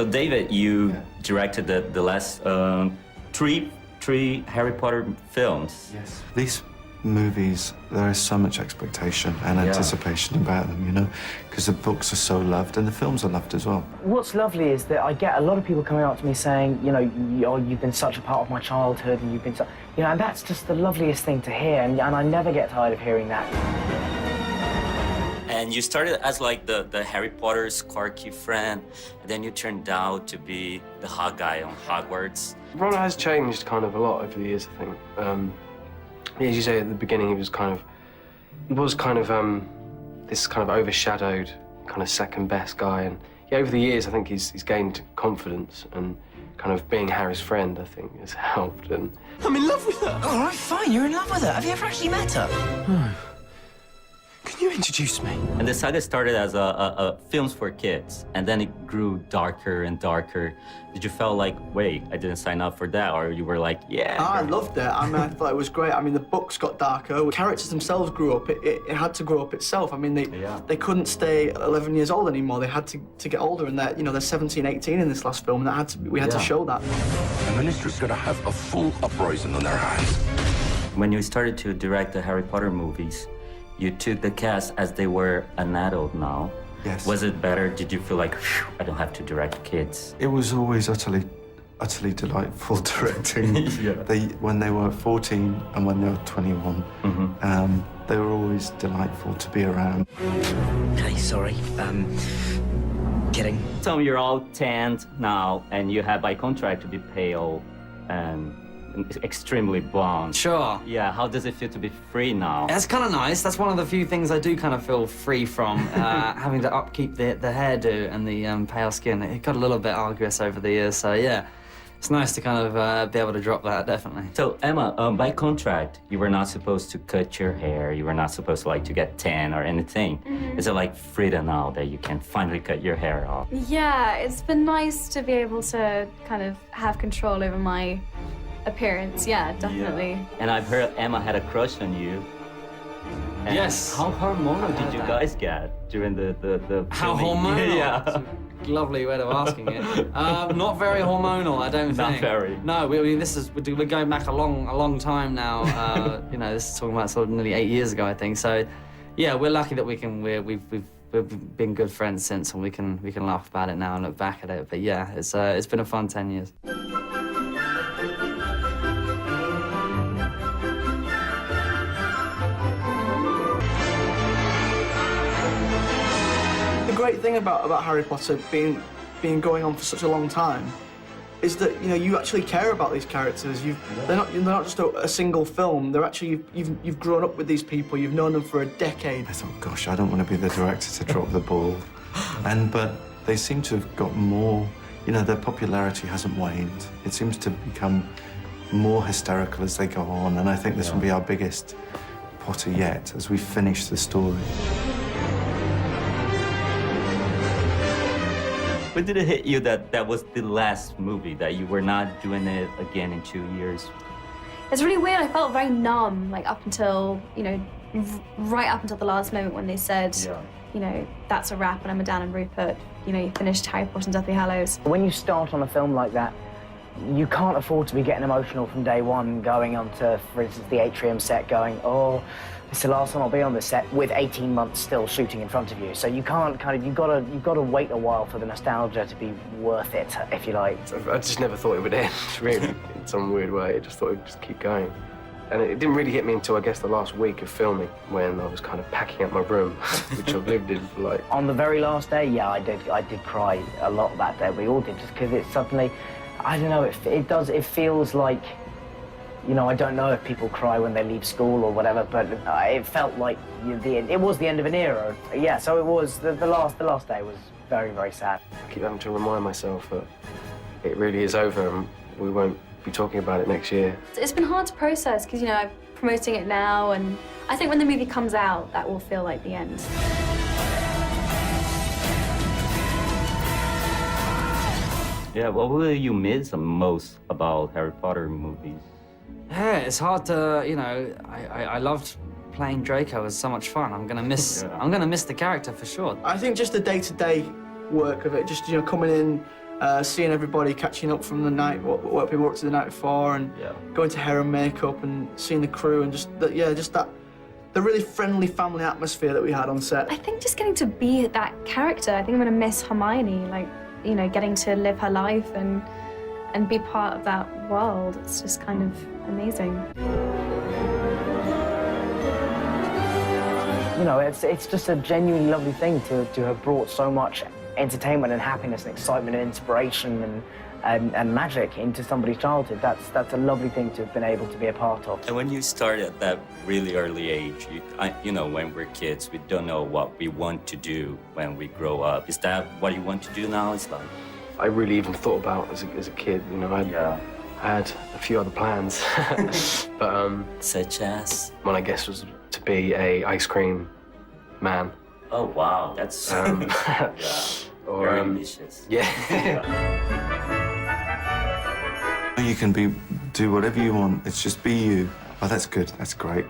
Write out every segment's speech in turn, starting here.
So David, you directed the last three Harry Potter films. Yes. These movies, there is so much expectation and anticipation about them, you know, because the books are so loved and the films are loved as well. What's lovely is that I get a lot of people coming up to me saying, you know, you've been such a part of my childhood and you've been so, you know, and that's just the loveliest thing to hear, and I never get tired of hearing that. And you started as like the Harry Potter's quirky friend, and then you turned out to be the hot guy on Hogwarts. Ron has changed kind of a lot over the years, I think. As you say at the beginning, he was kind of this kind of overshadowed, kind of second best guy, and yeah, over the years, I think he's gained confidence, and kind of being Harry's friend, I think, has helped. And I'm in love with her. All right, fine, you're in love with her. Have you ever actually met her? Can you introduce me? And the saga started as a films for kids, and then it grew darker and darker. Did you feel like, wait, I didn't sign up for that, or you were like, yeah? I loved it. I mean, I thought it was great. I mean, the books got darker. The characters themselves grew up. It had to grow up itself. I mean, they couldn't stay 11 years old anymore. They had to get older, and they're 17, 18 in this last film, and we had to show that. The Ministry's gonna have a full uprising on their hands. When you started to direct the Harry Potter movies, you took the cast as they were an adult now. Yes. Was it better? Did you feel like, phew, I don't have to direct kids? It was always utterly delightful directing. When they were 14 and when they were 21, they were always delightful to be around. Hey, sorry. Kidding. So you're all tanned now, and you have by contract to be pale and extremely blonde. Sure. Yeah, how does it feel to be free now? It's kind of nice. That's one of the few things I do kind of feel free from, having to upkeep the hairdo and the pale skin. It got a little bit arduous over the years, so yeah. It's nice to kind of be able to drop that, definitely. So, Emma, by contract, you were not supposed to cut your hair. You were not supposed to get tan or anything. Is it like freedom now that you can finally cut your hair off? Yeah, it's been nice to be able to kind of have control over my appearance. Yeah, definitely. Yeah. And I've heard Emma had a crush on you. And yes. How hormonal did you guys get during the How filming? hormonal? Yeah. Lovely way of asking it. Not very hormonal, I don't think. Not very. No, we're going back a long time now. This is talking about sort of nearly 8 years ago, I think. So, yeah, we're lucky that we've been good friends since, and we can laugh about it now and look back at it. But yeah, it's been a fun 10 years. The great thing about Harry Potter being going on for such a long time is that you actually care about these characters. They're not just a single film. They're actually you've grown up with these people. You've known them for a decade. I thought, gosh, I don't want to be the director to drop the ball. But they seem to have got more. Their popularity hasn't waned. It seems to become more hysterical as they go on, and I think this will be our biggest Potter yet as we finish the story. When did it hit you that was the last movie, that you were not doing it again in 2 years? It's really weird. I felt very numb, like up until, right up until the last moment when they said, that's a wrap and I'm Dan and Rupert. You finished Harry Potter and Deathly Hallows. When you start on a film like that, you can't afford to be getting emotional from day one, going onto, for instance, the Atrium set, going, oh, it's the last time I'll be on this set, with 18 months still shooting in front of you. So you can't you've got to wait a while for the nostalgia to be worth it, if you like. I just never thought it would end, really, in some weird way. I just thought it would just keep going. And it didn't really hit me until, I guess, the last week of filming, when I was kind of packing up my room, which I've lived in for, like... On the very last day, yeah, I did cry a lot that day. We all did, just because it suddenly, I don't know, it feels like, I don't know if people cry when they leave school or whatever, but it felt like it was the end of an era. Yeah, so it was, the last day was very, very sad. I keep having to remind myself that it really is over and we won't be talking about it next year. It's been hard to process because, I'm promoting it now, and I think when the movie comes out, that will feel like the end. Yeah, what will you miss the most about Harry Potter movies? Yeah, it's hard to, I loved playing Draco. It was so much fun. I'm gonna miss the character for sure. I think just the day-to-day work of it, just coming in seeing everybody catching up from the night, what people were up to the night before, and going to hair and makeup, and seeing the crew, and just that the really friendly family atmosphere that we had on set. I think just getting to be that character. I think I'm gonna miss Hermione, like, you know, getting to live her life and be part of that world. It's just kind of amazing. You know, it's just a genuinely lovely thing to have brought so much entertainment and happiness and excitement and inspiration and magic into somebody's childhood. That's a lovely thing to have been able to be a part of. And when you start at that really early age, you know, when we're kids, we don't know what we want to do when we grow up. Is that what you want to do now? It's like, I really even thought about as a kid, you know, I had a few other plans, but such as? one I guess was to be a ice cream man. Oh wow, that's Or, very ambitious. Yeah. You can do whatever you want. It's just be you. Oh, that's good. That's great.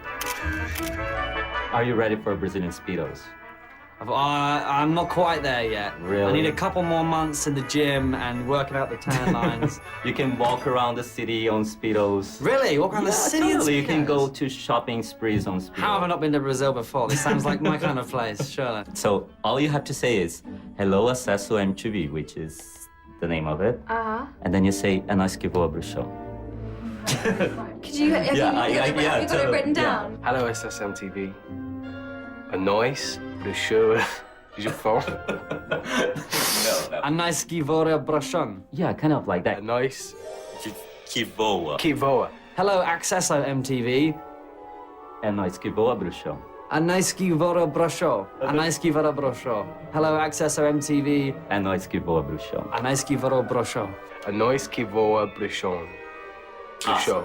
Are you ready for Brazilian Speedos? I'm not quite there yet. Really? I need a couple more months in the gym and working out the tan lines. You can walk around the city on Speedos. Really? Walk around the city totally. in You can Speedos? go to shopping sprees on Speedos. How have I not been to Brazil before? This sounds like my kind of place, surely. So all you have to say is, hello, Acesso MTV, which is the name of it. And then you say, é nóis que voa, bruxao. Could you? Have you got it written down? Hello, Acesso MTV. Nóis, bruxao, je fond. No. A nice givora brushon. Yeah, kind of like that. Nóis. Que voa. Que voa. Hello, Acesso MTV. É nóis que voa, bruxao. A nice givora brusho. A nice givora brusho. Hello, Acesso MTV. É nóis que voa, bruxao. A nice givora brusho. A nóis que voa, bruxão. Bruxão.